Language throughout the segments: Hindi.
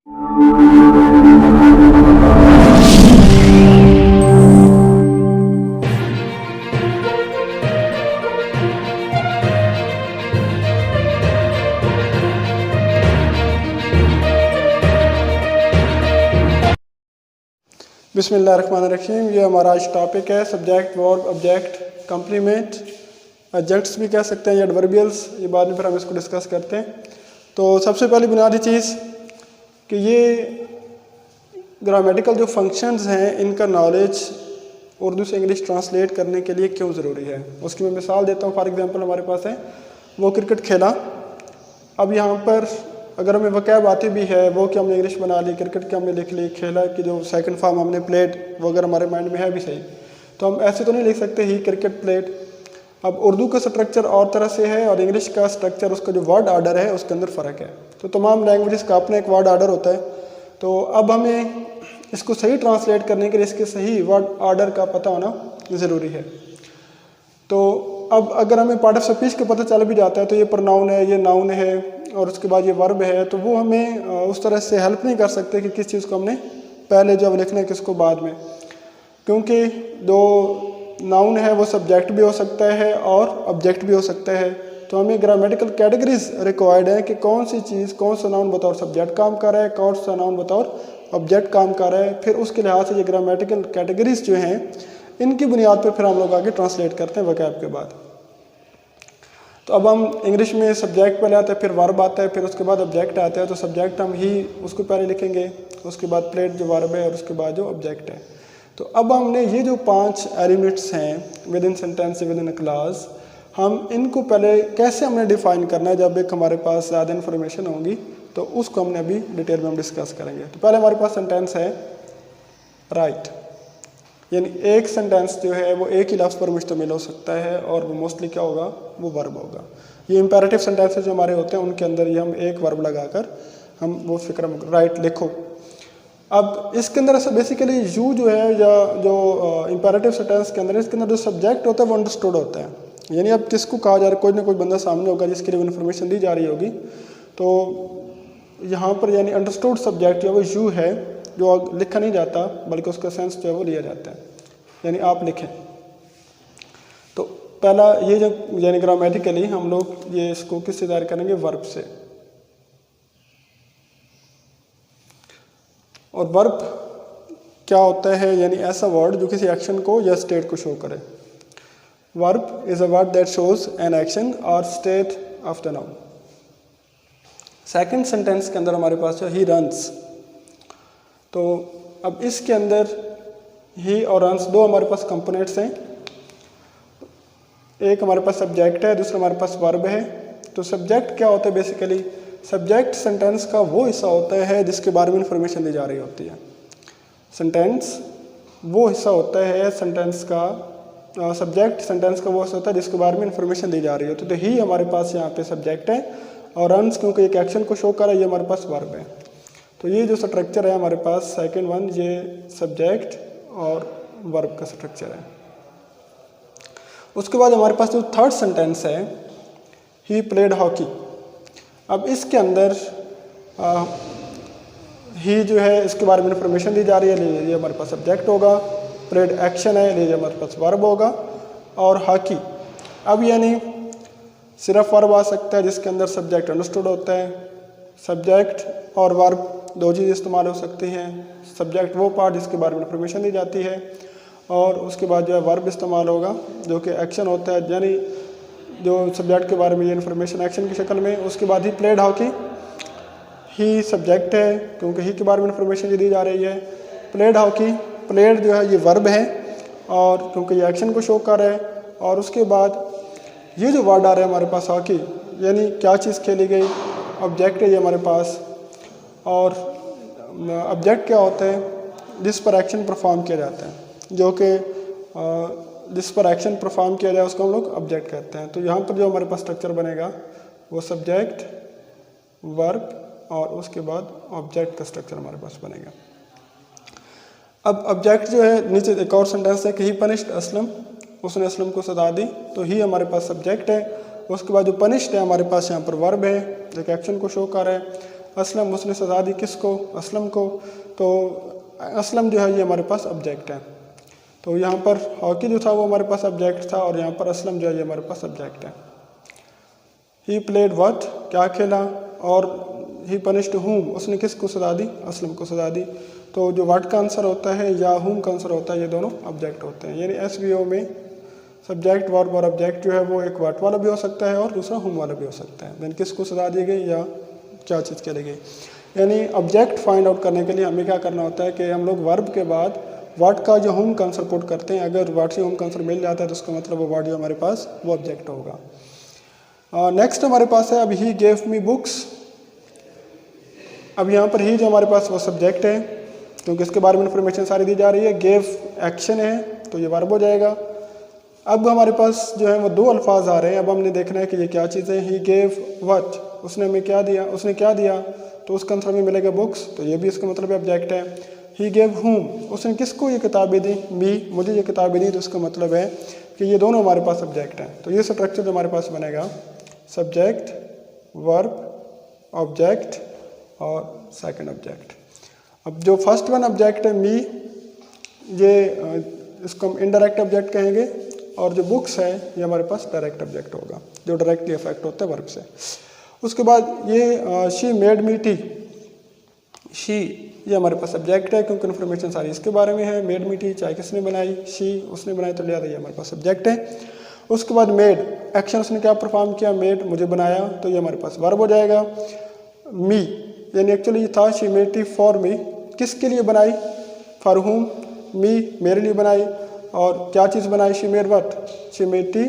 बिस्मिल्लाहिर्रहमानिर्रहीम। ये हमारा आज टॉपिक है सब्जेक्ट, वर्ब, ऑब्जेक्ट, कम्प्लीमेंट, एडजेक्ट्स भी कह सकते हैं या एडवर्बियल्स। ये बाद में फिर हम इसको डिस्कस करते हैं। तो सबसे पहली बुनियादी चीज़ कि ये ग्रामेटिकल जो फंक्शंस हैं इनका नॉलेज उर्दू से इंग्लिश ट्रांसलेट करने के लिए क्यों ज़रूरी है, उसकी मैं मिसाल देता हूँ। फॉर एग्जांपल हमारे पास है वो क्रिकेट खेला। अब यहाँ पर अगर हमें वकैब आती भी है वो कि हमने इंग्लिश बना ली, क्रिकेट की हमने लिख ली, खेला की जो सेकंड फॉर्म हमने प्लेड, वो अगर हमारे माइंड में है भी सही, तो हम ऐसे तो नहीं लिख सकते ही क्रिकेट प्लेड। अब उर्दू का स्ट्रक्चर और तरह से है और इंग्लिश का स्ट्रक्चर, उसका जो वर्ड आर्डर है उसके अंदर फ़र्क है। तो तमाम लैंग्वेजेस का अपना एक वर्ड आर्डर होता है। तो अब हमें इसको सही ट्रांसलेट करने के लिए इसके सही वर्ड आर्डर का पता होना ज़रूरी है। तो अब अगर हमें पार्ट ऑफ स्पीच का पता चल भी जाता है तो ये प्रोनाउन है, ये नाउन है और उसके बाद ये वर्ब है, तो वो हमें उस तरह से हेल्प नहीं कर सकते कि किस चीज़ को हमने पहले जब लिखना है किसको बाद में, क्योंकि जो नाउन है वो सब्जेक्ट भी हो सकता है और ऑब्जेक्ट भी हो सकता है। तो हमें ग्रामेटिकल कैटेगरीज रिक्वायर्ड है कि कौन सी चीज़, कौन सा नाउन बतौर सब्जेक्ट काम कर रहा है, कौन सा नाउन बतौर ऑब्जेक्ट काम कर रहा है। फिर उसके लिहाज से ये ग्रामेटिकल कैटेगरीज जो हैं इनकी बुनियाद पर फिर हम लोग आगे ट्रांसलेट करते हैं वकैब के बाद। तो अब हम इंग्लिश में सब्जेक्ट पहले आता है, फिर वर्ब आता है, फिर उसके बाद ऑब्जेक्ट आता है। तो सब्जेक्ट हम ही उसको पहले लिखेंगे, उसके बाद प्लेड जो वर्ब है और उसके बाद जो ऑब्जेक्ट है। तो अब हमने ये जो 5 एलिमेंट्स हैं with in sentence, with in a class, हम इनको पहले कैसे हमने डिफाइन करना है। जब एक हमारे पास ज़्यादा इन्फॉर्मेशन होगी तो उसको हमने अभी डिटेल में हम डिस्कस करेंगे। तो पहले हमारे पास सेंटेंस है राइट, यानी एक सेंटेंस जो है वो एक ही लफ्ज़ पर मुश्तमिल हो सकता है और वो मोस्टली क्या होगा, वो वर्ब होगा। ये इम्पेरेटिव सेंटेंसेस जो हमारे होते हैं उनके अंदर ये हम एक वर्ब लगाकर हम वो फिक्र राइट लिखो। अब इसके अंदर ऐसा बेसिकली यू जो है या जो इम्पेरेटिव सेंटेंस के अंदर इसके अंदर जो सब्जेक्ट होता है वो अंडरस्टूड होता है। यानी अब किसको कहा जा रहा है, कोई ना कोई बंदा सामने होगा जिसके लिए इन्फॉर्मेशन दी जा रही होगी। तो यहाँ पर यानी अंडरस्टूड सब्जेक्ट जो वो यू है, जो लिखा नहीं जाता बल्कि उसका सेंस जो है वो लिया जाता है, यानी आप लिखें। तो पहला ये जो यानी ग्रामेटिकली हम लोग ये इसको किससे दायर करेंगे, वर्ब से। और वर्ब क्या होता है, यानी ऐसा वर्ड जो किसी एक्शन को या स्टेट को शो करे। Verb is a word that shows an action और state of the noun. Second sentence के अंदर हमारे पास है ही रन्स। तो अब इसके अंदर ही और रन्स दो हमारे पास कंपोनेंट्स हैं। एक हमारे पास सब्जेक्ट है, दूसरा हमारे पास वर्ब है। तो सब्जेक्ट क्या होता है, बेसिकली सब्जेक्ट सेंटेंस का वो हिस्सा होता है जिसके बारे में इंफॉर्मेशन दी जा रही होती है। सेंटेंस वो हिस्सा होता है सेंटेंस का, सब्जेक्ट सेंटेंस का वो हिस्सा होता है जिसके बारे में इंफॉर्मेशन दी जा रही होती है। तो ही हमारे पास यहाँ पे सब्जेक्ट है और रन्स क्योंकि एक एक्शन को शो कर रहा है, ये हमारे पास वर्ब है। तो ये जो स्ट्रक्चर है हमारे पास सेकेंड वन, ये सब्जेक्ट और वर्ब का स्ट्रक्चर है। उसके बाद हमारे पास जो थर्ड सेंटेंस है ही प्लेड हॉकी। अब इसके अंदर ही जो है इसके बारे में इंफॉर्मेशन दी जा रही है, ये हमारे पास सब्जेक्ट होगा। प्लेड एक्शन है, ये हमारे पास वर्ब होगा। और हॉकी अब यानी सिर्फ वर्ब आ सकता है जिसके अंदर सब्जेक्ट अंडरस्टूड होता है। सब्जेक्ट और वर्ब दो चीज़ इस्तेमाल हो सकती हैं। सब्जेक्ट वो पार्ट जिसके बारे में इंफॉर्मेशन दी जाती है और उसके बाद जो है वर्ब इस्तेमाल होगा जो कि एक्शन होता है, यानी जो सब्जेक्ट के बारे में ये इन्फॉर्मेशन एक्शन की शक्ल में। उसके बाद he played hockey, he subject है क्योंकि ही के बारे में इंफॉर्मेशन दी जा रही है। प्लेड हॉकी, प्लेड जो है ये वर्ब है और क्योंकि ये एक्शन को शो कर रहा है। और उसके बाद ये जो वर्ड आ रहा है हमारे पास हॉकी, यानी क्या चीज़ खेली गई, ऑब्जेक्ट है ये हमारे पास। और ऑब्जेक्ट क्या होता है, जिस पर एक्शन परफॉर्म किया जाता है, जो कि जिस पर एक्शन परफॉर्म किया जाए उसको हम लोग ऑब्जेक्ट कहते हैं। तो यहाँ पर जो हमारे पास स्ट्रक्चर बनेगा वो सब्जेक्ट, वर्ब और उसके बाद ऑब्जेक्ट का स्ट्रक्चर हमारे पास बनेगा। अब ऑब्जेक्ट जो है, नीचे एक और सेंटेंस है कि ही पनिश्ड असलम, उसने असलम को सजा दी। तो ही हमारे पास सब्जेक्ट है। उसके बाद जो पनिश्ड है हमारे पास यहाँ पर वर्ब है जो कि एक्शन को शो कर रहा है। असलम, उसने सजा दी किसको, असलम को। तो असलम जो है ये हमारे पास ऑब्जेक्ट है। तो यहाँ पर हॉकी जो था वो हमारे पास ऑब्जेक्ट था और यहाँ पर असलम जो है ये हमारे पास ऑब्जेक्ट है। ही प्लेड व्हाट, क्या खेला, और ही पनिश्ड हुम, उसने किसको सजा दी, असलम को सजा दी। तो जो व्हाट का आंसर होता है या हुम का आंसर होता है, ये दोनों ऑब्जेक्ट होते हैं। यानी एसवीओ में सब्जेक्ट वर्ब और ऑब्जेक्ट जो है वो एक व्हाट वाला भी हो सकता है और दूसरा हुम वाला भी हो सकता है। देन किसको सजा दी गई या क्या चीज़ करी गई। यानी ऑब्जेक्ट फाइंड आउट करने के लिए हमें क्या करना होता है कि हम लोग वर्ब के बाद व्हाट का जो हुम का आंसर पुट करते हैं। अगर व्हाट से हुम का आंसर मिल जाता है तो उसका मतलब वो व्हाट जो हमारे पास वो ऑब्जेक्ट होगा। नेक्स्ट हमारे पास है अब ही गेव मी बुक्स। अब यहाँ पर ही जो हमारे पास वो सब्जेक्ट है क्योंकि इसके बारे में इंफॉर्मेशन सारी दी जा रही है। गेव एक्शन है तो ये वर्ब हो जाएगा। अब हमारे पास जो है वो दो अल्फाज आ रहे हैं। अब हमने देखना है कि ये क्या चीज़ है। ही गेव व्हाट, उसने हमें क्या दिया, उसने क्या दिया, तो उसका आंसर हमें मिलेगा बुक्स, तो ये भी इसका मतलब ऑब्जेक्ट है। ही गेव हुम, उसने किसको ये किताबें दी, मी, मुझे ये किताबें दी, तो इसका मतलब है कि ये दोनों हमारे पास ऑब्जेक्ट हैं। तो ये स्ट्रक्चर जो हमारे पास बनेगा सब्जेक्ट, वर्ब, ऑब्जेक्ट और सेकंड ऑब्जेक्ट। अब जो फर्स्ट वन ऑब्जेक्ट है मी, ये इसको हम इनडायरेक्ट ऑब्जेक्ट कहेंगे और जो बुक्स है ये हमारे पास डायरेक्ट ऑब्जेक्ट होगा जो डायरेक्टली इफेक्ट होता है वर्ब से। उसके बाद ये she made me T, she ये हमारे पास सब्जेक्ट है क्योंकि इन्फॉर्मेशन सारी इसके बारे में है। मेड मी टी, चाय किसने बनाई, शी, उसने बनाई, तो लिया ये हमारे पास सब्जेक्ट है। उसके बाद मेड एक्शन, उसने क्या परफॉर्म किया, मेड मुझे बनाया, तो ये हमारे पास वर्ब हो जाएगा। मी यानी एक्चुअली ये था she made tea for me, किसके लिए बनाई, फॉर हुम, मी मेरे लिए बनाई, और क्या चीज़ बनाई, she made what, she made tea.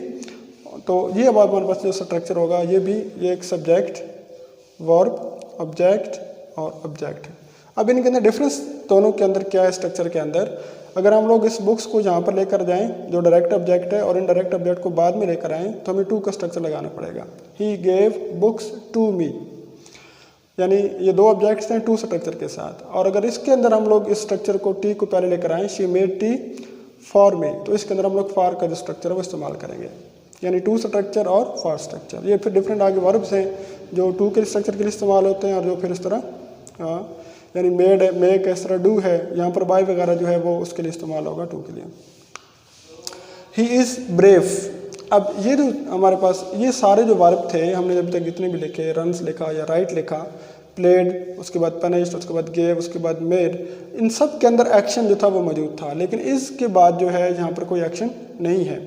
तो ये अब हमारे पास जो स्ट्रक्चर होगा ये भी ये एक सब्जेक्ट, वर्ब, ऑब्जेक्ट और ऑब्जेक्ट है। अब इनके अंदर डिफरेंस दोनों के अंदर क्या है स्ट्रक्चर के अंदर। अगर हम लोग इस बुक्स को यहाँ पर लेकर जाएं जो डायरेक्ट ऑब्जेक्ट है और इनडायरेक्ट ऑब्जेक्ट को बाद में लेकर आएँ तो हमें टू का स्ट्रक्चर लगाना पड़ेगा। He gave books to me, यानी ये दो ऑब्जेक्ट्स हैं टू स्ट्रक्चर के साथ। और अगर इसके अंदर हम लोग इस स्ट्रक्चर को टी को पहले लेकर आएँ, she made tea for me, तो इसके अंदर हम लोग फॉर का जो स्ट्रक्चर है वो इस्तेमाल करेंगे, यानी टू स्ट्रक्चर और फॉर स्ट्रक्चर। ये फिर डिफरेंट आगे वर्ब्स हैं जो टू के स्ट्रक्चर के लिए इस्तेमाल होते हैं और जो फिर इस तरह यानी मेड है, मेक इस तरह डू है, यहाँ पर बाय वगैरह जो है वो उसके लिए इस्तेमाल होगा टू के लिए। ही इज़ ब्रेव, अब ये जो हमारे पास ये सारे जो वर्ब थे हमने जब तक जितने भी लिखे, रन्स लिखा या राइट लिखा, प्लेड, उसके बाद पनिश्ड, उसके बाद गेव, उसके बाद मेड, इन सब के अंदर एक्शन जो था वो मौजूद था। लेकिन इसके बाद जो है यहाँ पर कोई एक्शन नहीं है।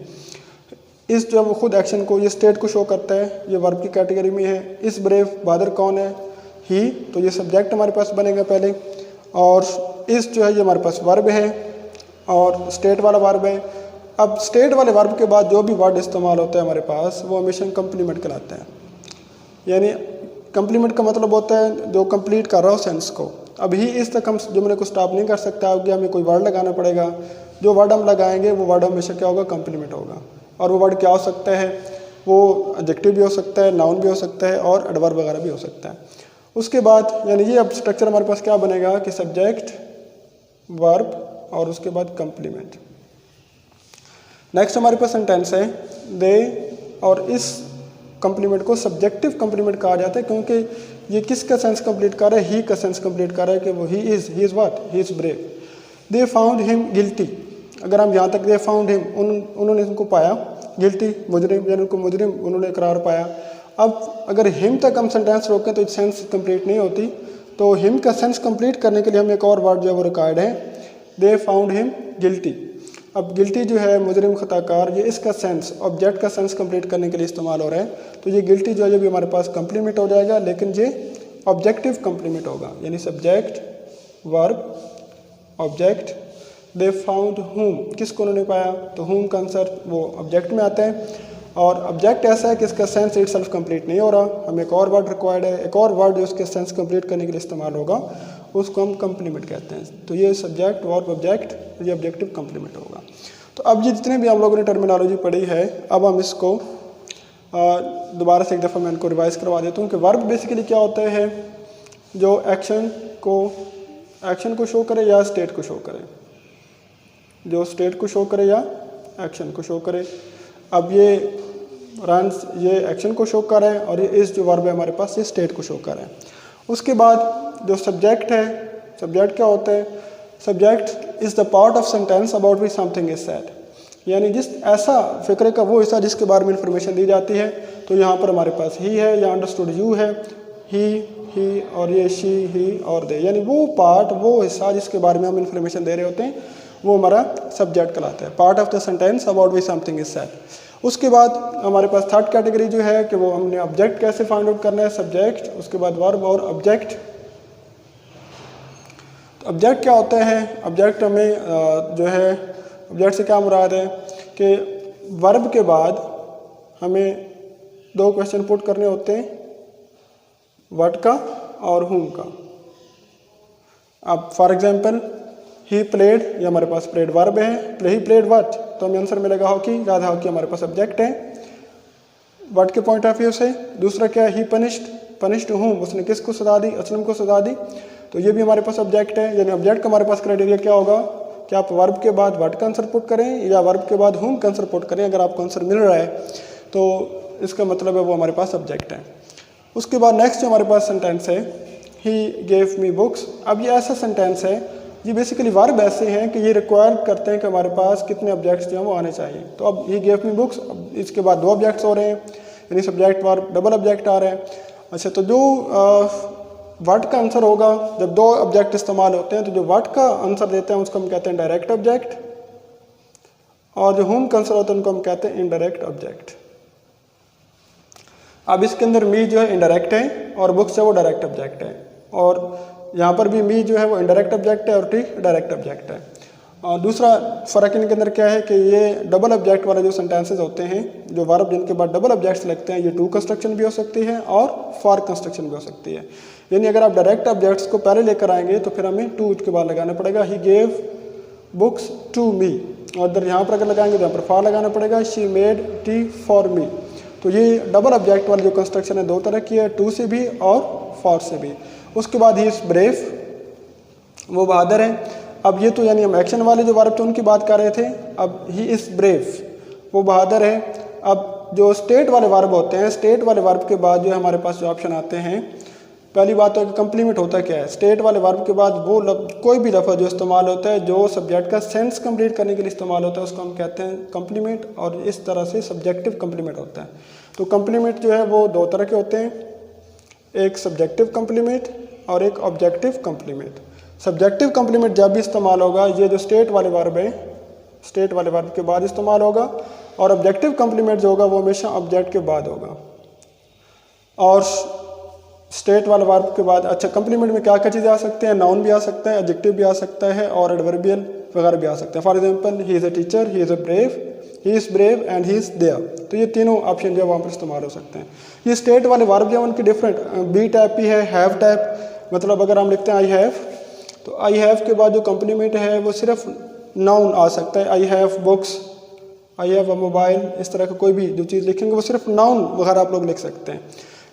इस जो वो खुद एक्शन को, ये स्टेट को शो करता है, ये वर्ब की कैटेगरी में है। इस ब्रेव बहादुर कौन है, ही, तो ये सब्जेक्ट हमारे पास बनेगा पहले। और इस जो है ये हमारे पास वर्ब है और स्टेट वाला वर्ब है। अब स्टेट वाले वर्ब के बाद जो भी वर्ड इस्तेमाल होता है हमारे पास वो हमेशा कंप्लीमेंट कहलाता है। यानी कंप्लीमेंट का मतलब होता है जो कंप्लीट कर रहा हो सेंस को। अब ही इस तक हम जुमले को स्टॉप नहीं कर सकता, आगे हमें कोई वर्ड लगाना पड़ेगा। जो वर्ड हम लगाएंगे वो वर्ड हमेशा क्या होगा, कंप्लीमेंट होगा। और वो वर्ड क्या हो सकता है, वो एडजेक्टिव भी हो सकता है, नाउन भी हो सकता है और एडवर्ब वगैरह भी हो सकता है। उसके बाद यानी ये अब स्ट्रक्चर हमारे पास क्या बनेगा कि सब्जेक्ट, वर्ब और उसके बाद कंप्लीमेंट। नेक्स्ट हमारे पास सेंटेंस है दे, और इस कंप्लीमेंट को सब्जेक्टिव कंप्लीमेंट कहा जाता है क्योंकि ये किसका सेंस कंप्लीट कर रहा है, ही का सेंस कंप्लीट कर रहा है कि वो he is what, he is brave. They found him guilty, अगर हम यहाँ तक दे फाउंड हिम, उन्होंने उनको पाया, गिल्टी मुजरिम, यानी उनको मुजरिम उन्होंने करार पाया। अब अगर हिम तक हम सेंटेंस रोकें तो सेंस कंप्लीट नहीं होती, तो हिम का सेंस कंप्लीट करने के लिए हमें एक और वर्ड जो है वो रिक्वायर्ड है, दे फाउंड हिम गिल्टी। अब गिल्टी जो है मुजरिम, खताकार, ये इसका सेंस ऑब्जेक्ट का सेंस कंप्लीट करने के लिए इस्तेमाल हो रहा है। तो ये गिल्टी जो है ये भी हमारे पास कंप्लीमेंट हो जाएगा, लेकिन ये ऑब्जेक्टिव कंप्लीमेंट होगा, यानी subject, verb, object. They found हुम, किसको उन्होंने पाया, तो हुम का आंसर वो ऑब्जेक्ट में आता है। और ऑब्जेक्ट ऐसा है कि इसका सेंस इट सेल्फ कंप्लीट नहीं हो रहा, हमें एक और वर्ड रिक्वायर्ड है, एक और वर्ड जो इसके सेंस कंप्लीट करने के लिए इस्तेमाल होगा उसको हम कंप्लीमेंट कहते हैं। तो ये सब्जेक्ट, वर्ब, ऑब्जेक्ट, ये ऑब्जेक्टिव कंप्लीमेंट होगा। तो अब ये जितने भी हम लोगों ने टर्मिनोलॉजी पढ़ी है, अब हम इसको दोबारा से एक दफ़ा मैं इनको रिवाइज करवा देता हूँ कि वर्ब बेसिकली क्या होता है, जो एक्शन को शो करे या स्टेट को शो करे, जो स्टेट को शो करे या एक्शन को शो करे। अब ये रन्स ये एक्शन को शो कर रहा है और ये इस जो वर्ब है हमारे पास ये स्टेट को शो कर रहा है। उसके बाद जो सब्जेक्ट है, सब्जेक्ट क्या होता है? Subject is the part of sentence about which something is said, यानी जिस ऐसा फिक्रे का वो हिस्सा जिसके बारे में इंफॉर्मेशन दी जाती है। तो यहाँ पर हमारे पास ही है या अंडरस्टूड यू है, ही और ये शी, ही और दे, यानी वो पार्ट, वो हिस्सा जिसके बारे में हम इंफॉर्मेशन दे रहे होते हैं, वो हमारा सब्जेक्ट कहलाता है, part of the sentence about which something is said. उसके बाद हमारे पास थर्ड कैटेगरी जो है कि वो हमने ऑब्जेक्ट कैसे फाइंड आउट करना है, सब्जेक्ट, उसके बाद वर्ब और ऑब्जेक्ट। ऑब्जेक्ट क्या होता है? ऑब्जेक्ट हमें जो है, ऑब्जेक्ट से क्या मुराद है कि वर्ब के बाद हमें दो क्वेश्चन पुट करने होते हैं, व्हाट का और हुम का। अब फॉर एग्जांपल ही प्लेड, ये हमारे पास प्लेड वर्ब है, ही प्लेड व्हाट, तो हमें आंसर मिलेगा हॉकी, याद है हॉकी हमारे पास ऑब्जेक्ट है व्हाट के पॉइंट ऑफ व्यू से। दूसरा क्या है? ही पनिश्ड हुम, उसने किसको सजा दी? असलम को सजा दी, तो ये भी हमारे पास ऑब्जेक्ट है। यानी ऑब्जेक्ट का हमारे पास क्राइटेरिया क्या होगा कि आप वर्ब के बाद व्हाट का आंसर पुट करें या वर्ब के बाद हुम का आंसर पुट करें। अगर आपको आंसर मिल रहा है तो इसका मतलब है वो हमारे पास ऑब्जेक्ट है। उसके बाद नेक्स्ट जो हमारे पास सेंटेंस है, ही गेव मी बुक्स। अब ये ऐसा सेंटेंस है, ये बेसिकली वर्ब ऐसे हैं कि ये रिक्वायर करते हैं कि हमारे पास कितने ऑब्जेक्ट्स जो हैं वो आने चाहिए। तो अब ही गेव मी बुक्स, इसके बाद दो ऑब्जेक्ट्स हो रहे हैं, यानी सब्जेक्ट वर्ब डबल ऑब्जेक्ट आ रहे हैं। अच्छा, तो जो व्हाट का आंसर होगा, जब दो ऑब्जेक्ट इस्तेमाल होते हैं तो जो व्हाट का आंसर देते हैं उसको हम कहते हैं डायरेक्ट ऑब्जेक्ट, और जो हुम का आंसर होता है उनको हम कहते हैं इनडायरेक्ट ऑब्जेक्ट। अब इसके अंदर मी जो है इनडायरेक्ट है और बुक्स है वो डायरेक्ट ऑब्जेक्ट है, और यहाँ पर भी मी जो है वो इनडायरेक्ट ऑब्जेक्ट है और टी डायरेक्ट ऑब्जेक्ट है। और दूसरा फ़र्क इनके अंदर क्या है कि ये डबल ऑब्जेक्ट वाले जो सेंटेंसेस होते हैं, जो वर्ब जिनके बाद डबल ऑब्जेक्ट्स लगते हैं, ये टू कंस्ट्रक्शन भी हो सकती है और फॉर कंस्ट्रक्शन भी हो सकती है। यानी अगर आप डायरेक्ट ऑब्जेक्ट्स को पहले लेकर आएंगे तो फिर हमें टू के बाद लगाना पड़ेगा, he gave books to me, और इधर यहाँ पर अगर लगाएंगे तो यहाँ पर फॉर लगाना पड़ेगा, she made tea for me. तो ये डबल ऑब्जेक्ट वाली जो कंस्ट्रक्शन है दो तरह की है, टू से भी और फॉर से भी। उसके बाद ही इज़ ब्रेव, वो बहादुर है। अब ये तो यानी हम एक्शन वाले जो वर्ब थे उनकी बात कर रहे थे, अब ही इज़ ब्रेव, वो बहादुर है। अब जो स्टेट वाले वर्ब होते हैं, स्टेट वाले वर्ब के बाद जो हमारे पास जो ऑप्शन आते हैं, पहली बात तो कंप्लीमेंट होता क्या है? स्टेट वाले वर्ब के बाद वो कोई भी लफ्ज़ जो इस्तेमाल होता है जो सब्जेक्ट का सेंस कंप्लीट करने के लिए इस्तेमाल होता है उसको हम कहते हैं कंप्लीमेंट, और इस तरह से सब्जेक्टिव कंप्लीमेंट होता है। तो कंप्लीमेंट जो है वो दो तरह के होते हैं, एक सब्जेक्टिव कंप्लीमेंट और एक ऑब्जेक्टिव कंप्लीमेंट। सब्जेक्टिव कंप्लीमेंट जब भी इस्तेमाल होगा ये जो स्टेट वाले वर्ब है, स्टेट वाले वर्ब के बाद इस्तेमाल होगा, और ऑब्जेक्टिव कंप्लीमेंट जो होगा वो हमेशा ऑब्जेक्ट के बाद होगा। और स्टेट वाले वर्ब के बाद, अच्छा, कंप्लीमेंट में क्या क्या चीज़ें आ सकते हैं? नाउन भी आ सकता है, एडजेक्टिव भी आ सकता है और एडवर्बियल वगैरह भी आ सकते हैं। For example he is a teacher, he is a brave, he is brave and he is there. तो ये तीनों ऑप्शन जो है वहाँ पर इस्तेमाल हो सकते हैं। ये स्टेट वाले वर्ब जो है उनकी डिफरेंट बी टाइप भी है, हैव टाइप। मतलब अगर हम लिखते हैं आई हैव, तो आई हैव के बाद जो कंप्लीमेंट है वो सिर्फ नाउन आ सकता है, I have books, I have a mobile, इस तरह का कोई भी जो चीज़ लिखेंगे वो सिर्फ नाउन वगैरह आप लोग लिख सकते हैं।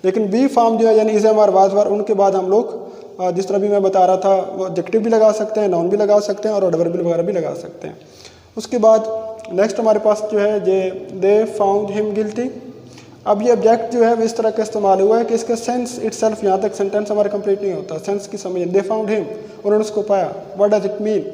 लेकिन बी फॉर्म जो है यानी इज़ एम आर वाज वार, उनके बाद हम लोग जिस तरह भी मैं बता रहा था वो एडजेक्टिव भी लगा सकते हैं, नाउन भी लगा सकते हैं और एडवर्बियल वगैरह भी लगा सकते हैं। उसके बाद नेक्स्ट हमारे पास जो है दे फाउंड हिम गिल्टी। अब ये ऑब्जेक्ट जो है वो इस तरह का इस्तेमाल हुआ है कि इसका सेंस इटसेल्फ, यहाँ तक सेंटेंस हमारा कंप्लीट नहीं होता, सेंस की समझ, दे फाउंड हिम, उन्होंने उसको पाया, व्हाट डज इट मीन।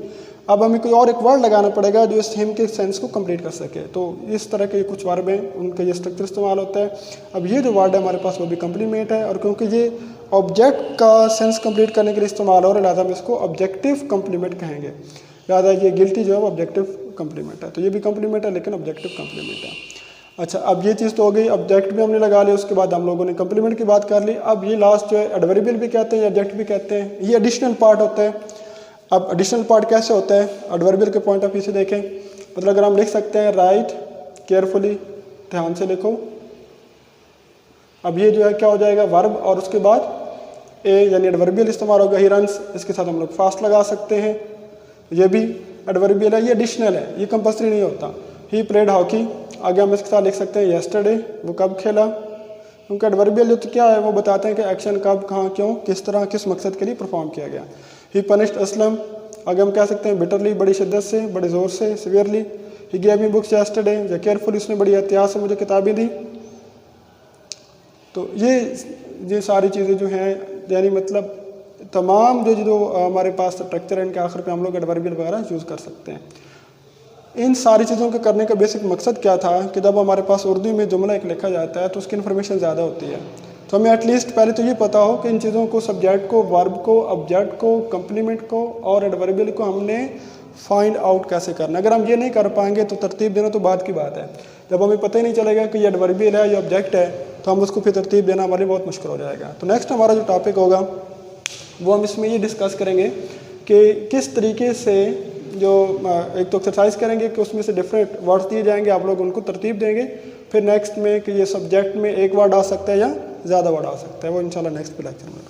अब हमें कोई और एक वर्ड लगाना पड़ेगा जो इस हिम के सेंस को कंप्लीट कर सके। तो इस तरह के कुछ वर्ब हैं, उनका ये स्ट्रक्चर इस्तेमाल होता है। अब ये जो वर्ड है हमारे पास वो भी कंप्लीमेंट है, और क्योंकि ये ऑब्जेक्ट का सेंस कंप्लीट करने के लिए इस्तेमाल हो रहा है लिहाजा हम इसको ऑब्जेक्टिव कंप्लीमेंट कहेंगे। लिहाजा ये गिल्टी जो है वो ऑब्जेक्टिव कंप्लीमेंट है, तो ये भी कंप्लीमेंट है लेकिन ऑब्जेक्टिव कंप्लीमेंट है। अच्छा, अब ये चीज़ तो हो गई, ऑब्जेक्ट भी हमने लगा लिया, उसके बाद हम लोगों ने कंप्लीमेंट की बात कर ली। अब ये लास्ट जो है एडवर्बियल भी कहते हैं या ऑब्जेक्ट भी कहते हैं, ये एडिशनल पार्ट होता है। अब एडिशनल पार्ट कैसे होता है एडवर्बियल के पॉइंट ऑफ व्यू से देखें, मतलब अगर हम लिख सकते हैं राइट केयरफुली, ध्यान से लिखो। अब ये जो है क्या हो जाएगा वर्ब, और उसके बाद ए यानी एडवर्बियल इस्तेमाल होगा, ही रन्स, इसके साथ हम लोग फास्ट लगा सकते हैं, ये भी एडवर्बियल है, ये एडिशनल है, ये कंपल्सरी नहीं होता। ही प्लेड हॉकी, आगे हम इसके साथ लिख सकते हैं येस्टरडे, वो कब खेला, क्योंकि एडवर्बियल जो तो क्या है वो बताते हैं कि एक्शन कब, कहाँ, क्यों, किस तरह, किस मकसद के लिए परफॉर्म किया गया। ही पनिश्ड असलम, आगे हम कह सकते हैं बिटरली, बड़ी शिद्दत से, बड़े ज़ोर से, severely. He gave me books yesterday, या केयरफुली, उसने बड़ी एहतियात से मुझे किताबें दी। तो ये सारी चीज़ें जो हैं यानी मतलब तमाम जो हमारे पास स्ट्रक्चर है इनके आखिर पे हम लोग एडवर्बियल वगैरह यूज़ कर सकते हैं। इन सारी चीज़ों के करने का बेसिक मकसद क्या था कि जब हमारे पास उर्दू में जुमला एक लिखा जाता है तो उसकी इन्फॉर्मेशन ज़्यादा होती है, तो हमें एटलीस्ट पहले तो ये पता हो कि इन चीज़ों को, सब्जेक्ट को, वर्ब को, ऑब्जेक्ट को, कंप्लीमेंट को और एडवर्बियल को हमने फाइंड आउट कैसे करना है। अगर हम ये नहीं कर पाएंगे तो तरतीब देना तो बात की बात है। जब हमें पता ही नहीं चलेगा कि ये एडवर्बियल है, ये ऑब्जेक्ट है, तो हम उसको फिर तरतीब देना हमारे लिए बहुत मुश्किल हो जाएगा। तो नेक्स्ट हमारा जो टॉपिक होगा वो हम इसमें ये डिस्कस करेंगे कि किस तरीके से जो एक तो एक्सरसाइज करेंगे कि उसमें से डिफरेंट वर्ड्स दिए जाएंगे, आप लोग उनको तरतीब देंगे। फिर नेक्स्ट में कि ये सब्जेक्ट में एक वर्ड आ सकता है या ज़्यादा वर्ड आ सकता है, वो इंशाल्लाह नेक्स्ट पे लेक्चर में।